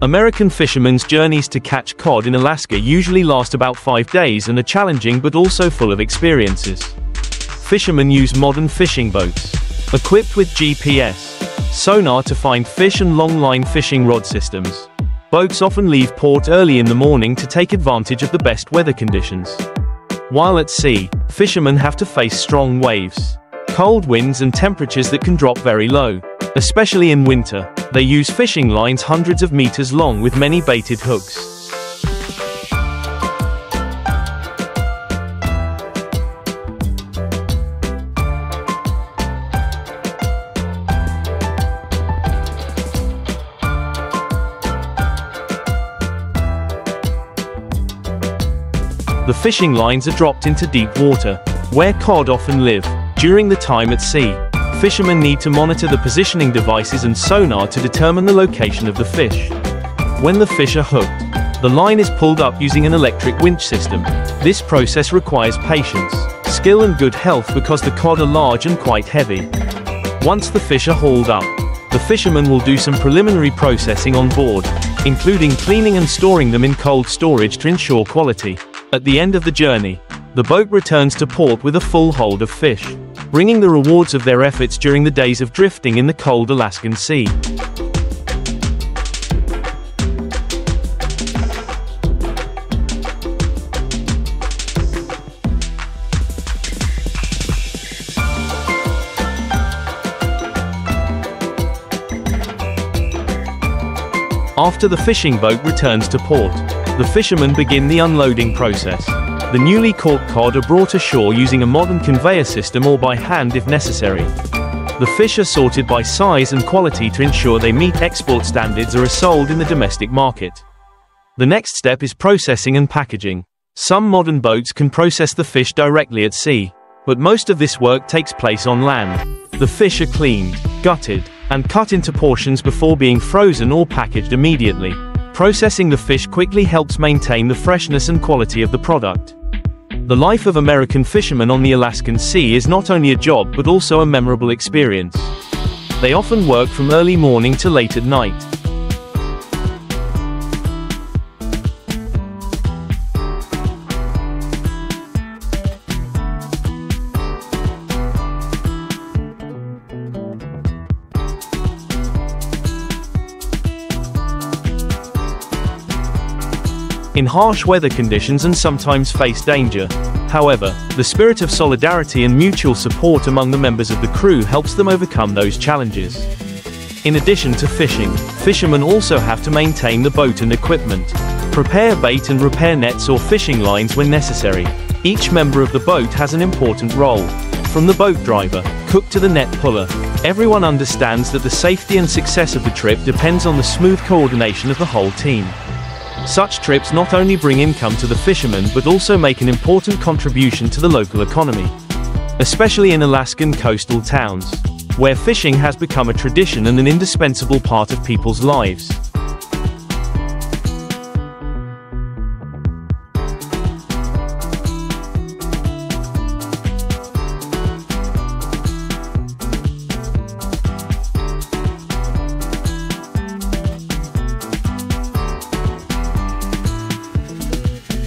American fishermen's journeys to catch cod in Alaska usually last about 5 days and are challenging but also full of experiences. Fishermen use modern fishing boats, equipped with GPS, sonar to find fish and long-line fishing rod systems. Boats often leave port early in the morning to take advantage of the best weather conditions. While at sea, fishermen have to face strong waves, cold winds and temperatures that can drop very low. Especially in winter, they use fishing lines hundreds of meters long with many baited hooks. The fishing lines are dropped into deep water, where cod often live. During the time at sea, fishermen need to monitor the positioning devices and sonar to determine the location of the fish. When the fish are hooked, the line is pulled up using an electric winch system. This process requires patience, skill and good health because the cod are large and quite heavy. Once the fish are hauled up, the fishermen will do some preliminary processing on board, including cleaning and storing them in cold storage to ensure quality. At the end of the journey, the boat returns to port with a full hold of fish, bringing the rewards of their efforts during the days of drifting in the cold Alaskan Sea. After the fishing boat returns to port, the fishermen begin the unloading process. The newly caught cod are brought ashore using a modern conveyor system or by hand if necessary. The fish are sorted by size and quality to ensure they meet export standards or are sold in the domestic market. The next step is processing and packaging. Some modern boats can process the fish directly at sea, but most of this work takes place on land. The fish are cleaned, gutted, and cut into portions before being frozen or packaged immediately. Processing the fish quickly helps maintain the freshness and quality of the product. The life of American fishermen on the Alaskan Sea is not only a job but also a memorable experience. They often work from early morning to late at night. In harsh weather conditions and sometimes face danger. However, the spirit of solidarity and mutual support among the members of the crew helps them overcome those challenges. In addition to fishing, fishermen also have to maintain the boat and equipment, prepare bait and repair nets or fishing lines when necessary. Each member of the boat has an important role. From the boat driver, cook to the net puller, everyone understands that the safety and success of the trip depends on the smooth coordination of the whole team. Such trips not only bring income to the fishermen but also make an important contribution to the local economy, especially in Alaskan coastal towns, where fishing has become a tradition and an indispensable part of people's lives.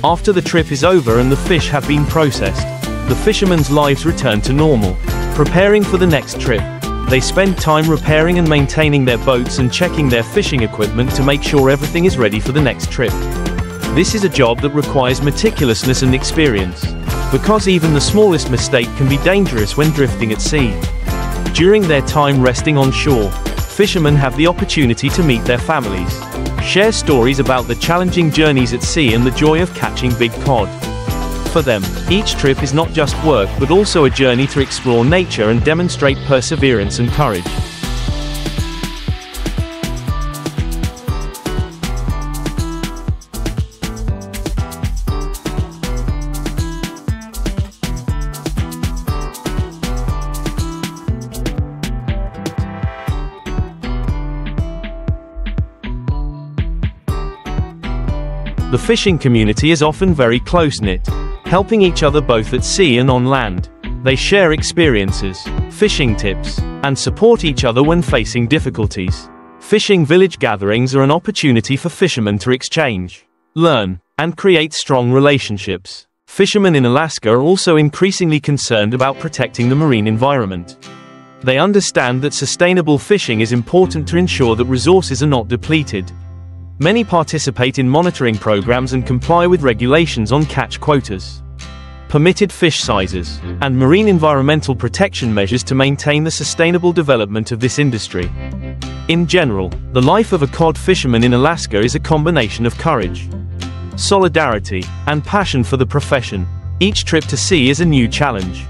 After the trip is over and the fish have been processed, the fishermen's lives return to normal. Preparing for the next trip, they spend time repairing and maintaining their boats and checking their fishing equipment to make sure everything is ready for the next trip. This is a job that requires meticulousness and experience, because even the smallest mistake can be dangerous when drifting at sea. During their time resting on shore, fishermen have the opportunity to meet their families, share stories about the challenging journeys at sea and the joy of catching big cod. For them, each trip is not just work but also a journey to explore nature and demonstrate perseverance and courage. The fishing community is often very close-knit, helping each other both at sea and on land. They share experiences, fishing tips, and support each other when facing difficulties. Fishing village gatherings are an opportunity for fishermen to exchange, learn, and create strong relationships. Fishermen in Alaska are also increasingly concerned about protecting the marine environment. They understand that sustainable fishing is important to ensure that resources are not depleted. Many participate in monitoring programs and comply with regulations on catch quotas, permitted fish sizes, and marine environmental protection measures to maintain the sustainable development of this industry. In general, the life of a cod fisherman in Alaska is a combination of courage, solidarity, and passion for the profession. Each trip to sea is a new challenge.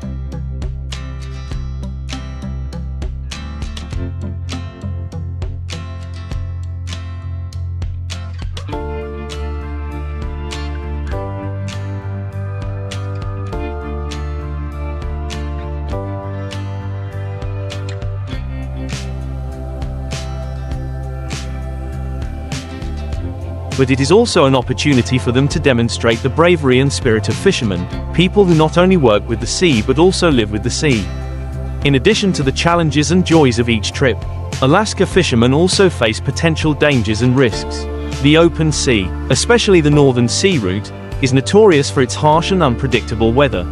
But it is also an opportunity for them to demonstrate the bravery and spirit of fishermen, people who not only work with the sea but also live with the sea. In addition to the challenges and joys of each trip, Alaska fishermen also face potential dangers and risks. The open sea, especially the northern sea route, is notorious for its harsh and unpredictable weather.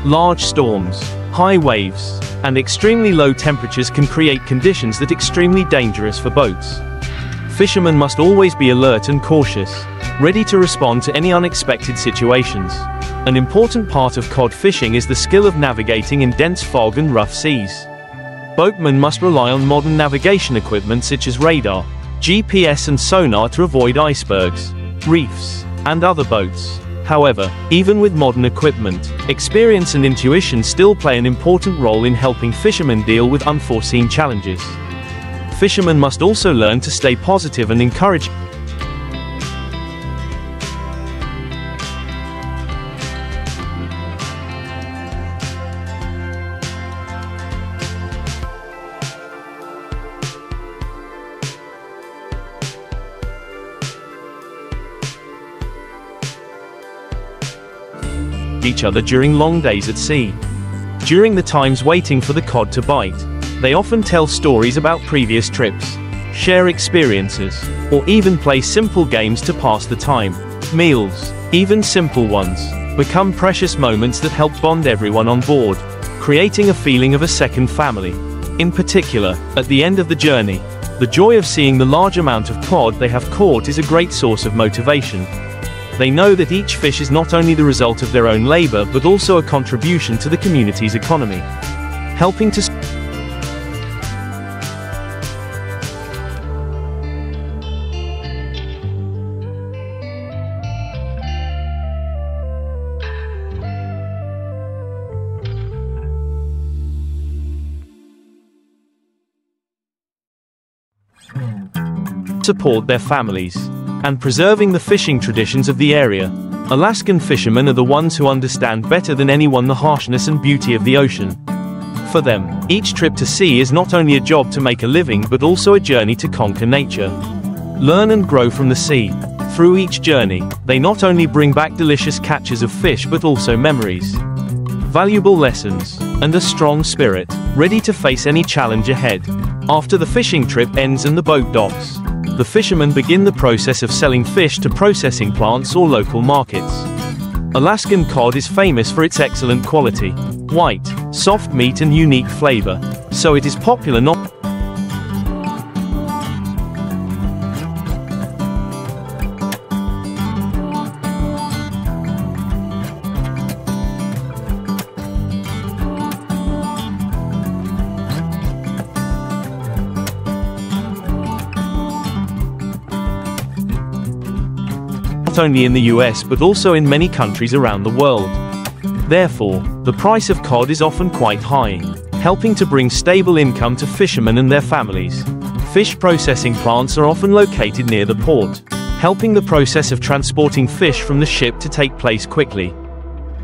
Large storms, high waves, and extremely low temperatures can create conditions that are extremely dangerous for boats. Fishermen must always be alert and cautious, ready to respond to any unexpected situations. An important part of cod fishing is the skill of navigating in dense fog and rough seas. Boatmen must rely on modern navigation equipment such as radar, GPS and sonar to avoid icebergs, reefs, and other boats. However, even with modern equipment, experience and intuition still play an important role in helping fishermen deal with unforeseen challenges. Fishermen must also learn to stay positive and encourage each other during long days at sea. During the times waiting for the cod to bite, they often tell stories about previous trips, share experiences, or even play simple games to pass the time. Meals, even simple ones, become precious moments that help bond everyone on board, creating a feeling of a second family. In particular, at the end of the journey, the joy of seeing the large amount of cod they have caught is a great source of motivation. They know that each fish is not only the result of their own labor but also a contribution to the community's economy, helping to support their families, and preserving the fishing traditions of the area. Alaskan fishermen are the ones who understand better than anyone the harshness and beauty of the ocean. For them, each trip to sea is not only a job to make a living but also a journey to conquer nature, learn and grow from the sea. Through each journey, they not only bring back delicious catches of fish but also memories, valuable lessons, and a strong spirit, ready to face any challenge ahead. After the fishing trip ends and the boat docks, the fishermen begin the process of selling fish to processing plants or local markets. Alaskan cod is famous for its excellent quality, white, soft meat and unique flavor, so it is popular not only in the US but also in many countries around the world. Therefore, the price of cod is often quite high, helping to bring stable income to fishermen and their families. Fish processing plants are often located near the port, helping the process of transporting fish from the ship to take place quickly.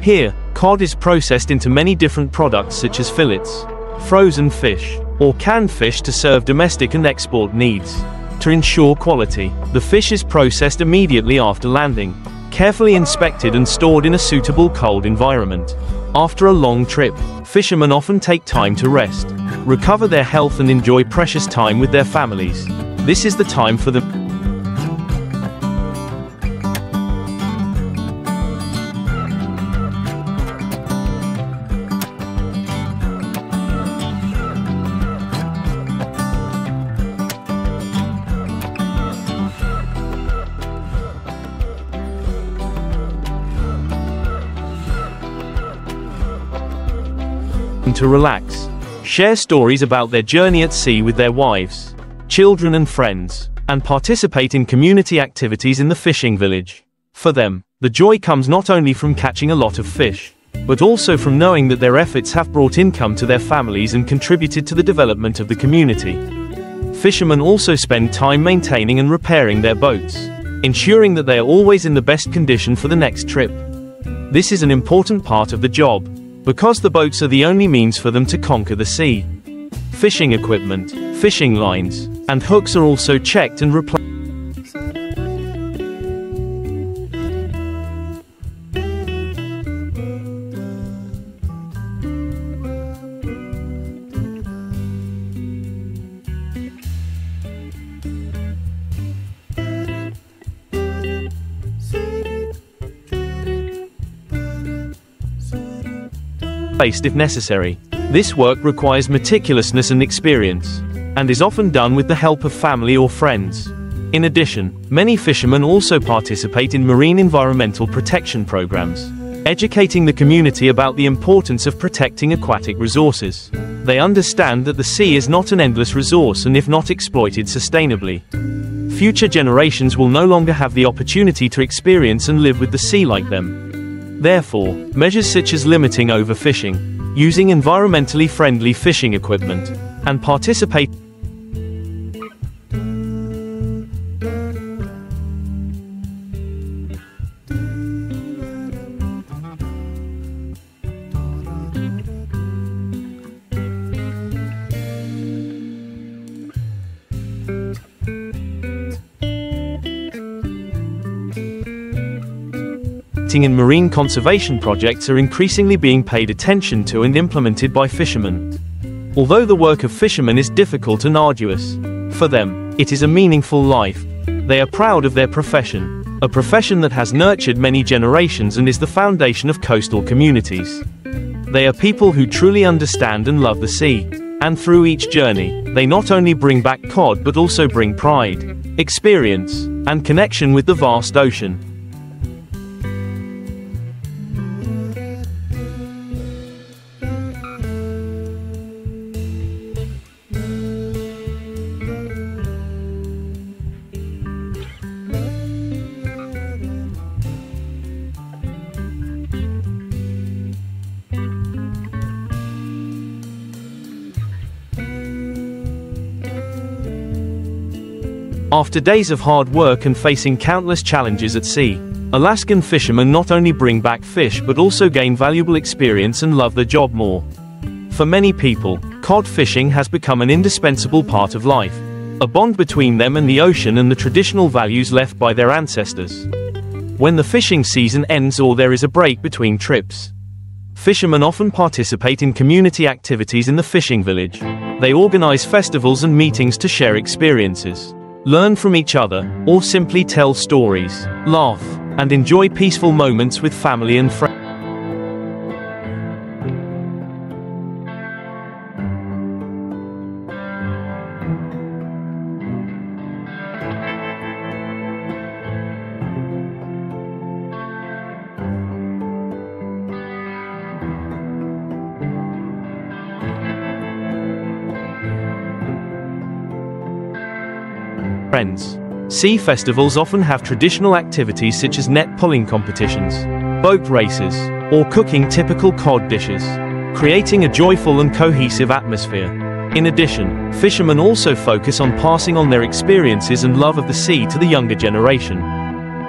Here, cod is processed into many different products such as fillets, frozen fish, or canned fish to serve domestic and export needs. To ensure quality, the fish is processed immediately after landing, carefully inspected and stored in a suitable cold environment. After a long trip, fishermen often take time to rest, recover their health and enjoy precious time with their families. This is the time for them to relax, share stories about their journey at sea with their wives, children and friends, and participate in community activities in the fishing village. For them, the joy comes not only from catching a lot of fish, but also from knowing that their efforts have brought income to their families and contributed to the development of the community. Fishermen also spend time maintaining and repairing their boats, ensuring that they are always in the best condition for the next trip. This is an important part of the job, because the boats are the only means for them to conquer the sea. Fishing equipment, fishing lines, and hooks are also checked and replaced. If necessary. This work requires meticulousness and experience, and is often done with the help of family or friends. In addition, many fishermen also participate in marine environmental protection programs, educating the community about the importance of protecting aquatic resources. They understand that the sea is not an endless resource, and if not exploited sustainably, future generations will no longer have the opportunity to experience and live with the sea like them. Therefore, measures such as limiting overfishing, using environmentally friendly fishing equipment, and participating in marine conservation projects are increasingly being paid attention to and implemented by fishermen. Although the work of fishermen is difficult and arduous, for them, it is a meaningful life. They are proud of their profession, a profession that has nurtured many generations and is the foundation of coastal communities. They are people who truly understand and love the sea, and through each journey, they not only bring back cod but also bring pride, experience, and connection with the vast ocean. After days of hard work and facing countless challenges at sea, Alaskan fishermen not only bring back fish but also gain valuable experience and love their job more. For many people, cod fishing has become an indispensable part of life, a bond between them and the ocean and the traditional values left by their ancestors. When the fishing season ends or there is a break between trips, fishermen often participate in community activities in the fishing village. They organize festivals and meetings to share experiences, learn from each other, or simply tell stories, laugh, and enjoy peaceful moments with family and friends. Sea festivals often have traditional activities such as net pulling competitions, boat races, or cooking typical cod dishes, creating a joyful and cohesive atmosphere. In addition, fishermen also focus on passing on their experiences and love of the sea to the younger generation.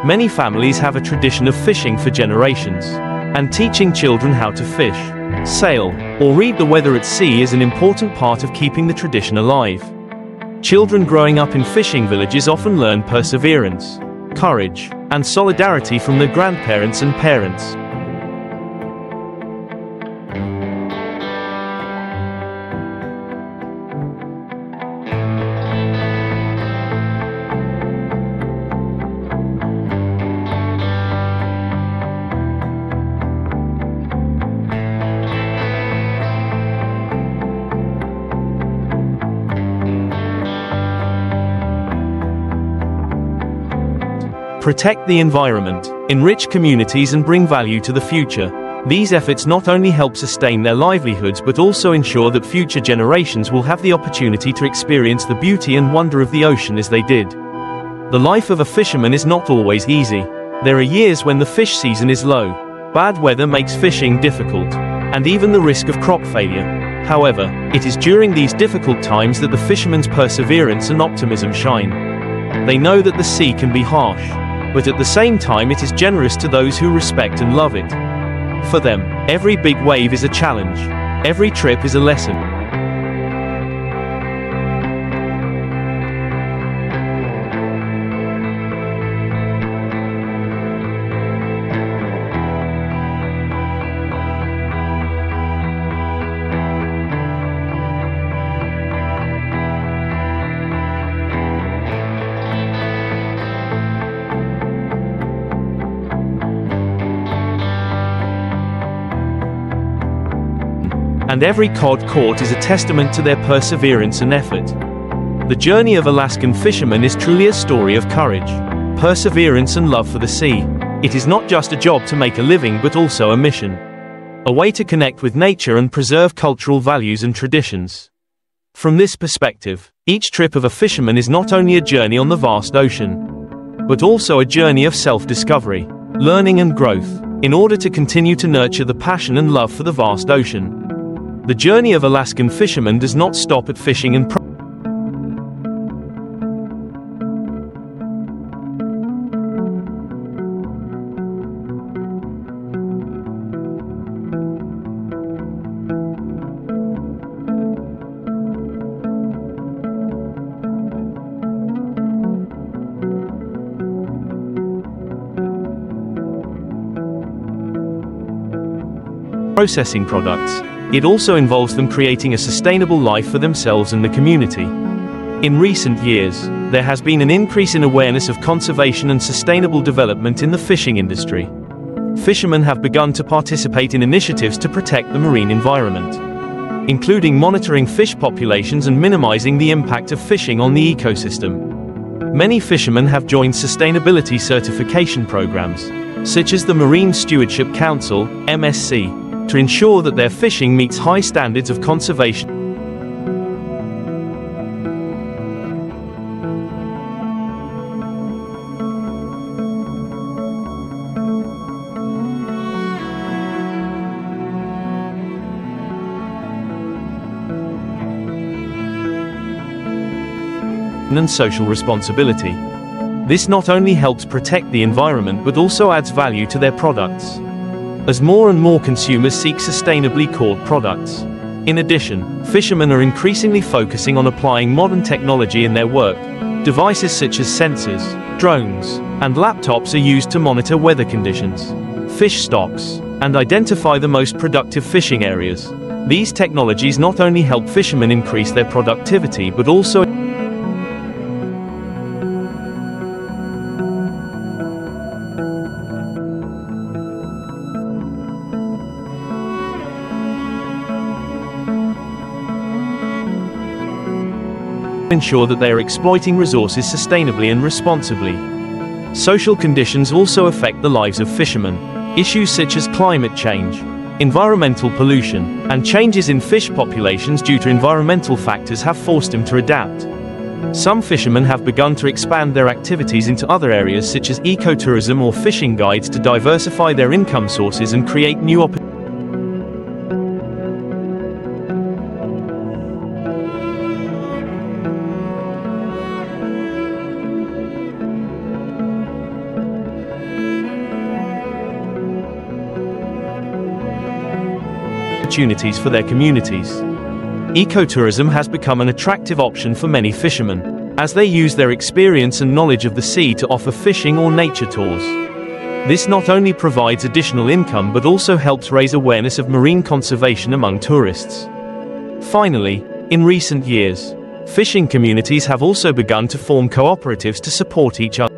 Many families have a tradition of fishing for generations, and teaching children how to fish, sail, or read the weather at sea is an important part of keeping the tradition alive. Children growing up in fishing villages often learn perseverance, courage, and solidarity from their grandparents and parents. protect the environment, enrich communities and bring value to the future. These efforts not only help sustain their livelihoods but also ensure that future generations will have the opportunity to experience the beauty and wonder of the ocean as they did. The life of a fisherman is not always easy. There are years when the fish season is low, bad weather makes fishing difficult, and even the risk of crop failure. However, it is during these difficult times that the fisherman's perseverance and optimism shine. They know that the sea can be harsh, but at the same time it is generous to those who respect and love it. For them, every big wave is a challenge. Every trip is a lesson. And every cod caught is a testament to their perseverance and effort. The journey of Alaskan fishermen is truly a story of courage, perseverance and love for the sea. It is not just a job to make a living but also a mission. A way to connect with nature and preserve cultural values and traditions. From this perspective, each trip of a fisherman is not only a journey on the vast ocean, but also a journey of self-discovery, learning and growth, in order to continue to nurture the passion and love for the vast ocean. The journey of Alaskan fishermen does not stop at fishing and processing products. It also involves them creating a sustainable life for themselves and the community. In recent years, there has been an increase in awareness of conservation and sustainable development in the fishing industry. Fishermen have begun to participate in initiatives to protect the marine environment, including monitoring fish populations and minimizing the impact of fishing on the ecosystem. Many fishermen have joined sustainability certification programs, such as the Marine Stewardship Council, MSC, to ensure that their fishing meets high standards of conservation and social responsibility. This not only helps protect the environment but also adds value to their products, as more and more consumers seek sustainably caught products. In addition, fishermen are increasingly focusing on applying modern technology in their work. Devices such as sensors, drones, and laptops are used to monitor weather conditions, fish stocks, and identify the most productive fishing areas. These technologies not only help fishermen increase their productivity but also ensure that they are exploiting resources sustainably and responsibly. Social conditions also affect the lives of fishermen. Issues such as climate change, environmental pollution, and changes in fish populations due to environmental factors have forced them to adapt. Some fishermen have begun to expand their activities into other areas such as ecotourism or fishing guides to diversify their income sources and create new opportunities. For their communities. Ecotourism has become an attractive option for many fishermen, as they use their experience and knowledge of the sea to offer fishing or nature tours. This not only provides additional income but also helps raise awareness of marine conservation among tourists. Finally, in recent years, fishing communities have also begun to form cooperatives to support each other.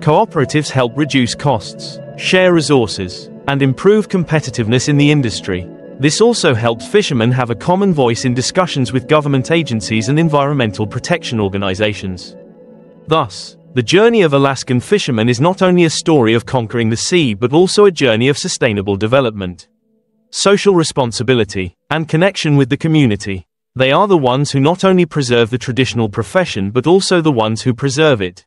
Cooperatives help reduce costs, share resources, and improve competitiveness in the industry. This also helps fishermen have a common voice in discussions with government agencies and environmental protection organizations. Thus, The journey of Alaskan fishermen is not only a story of conquering the sea but also a journey of sustainable development, social responsibility, and connection with the community. They are the ones who not only preserve the traditional profession but also the ones who preserve it.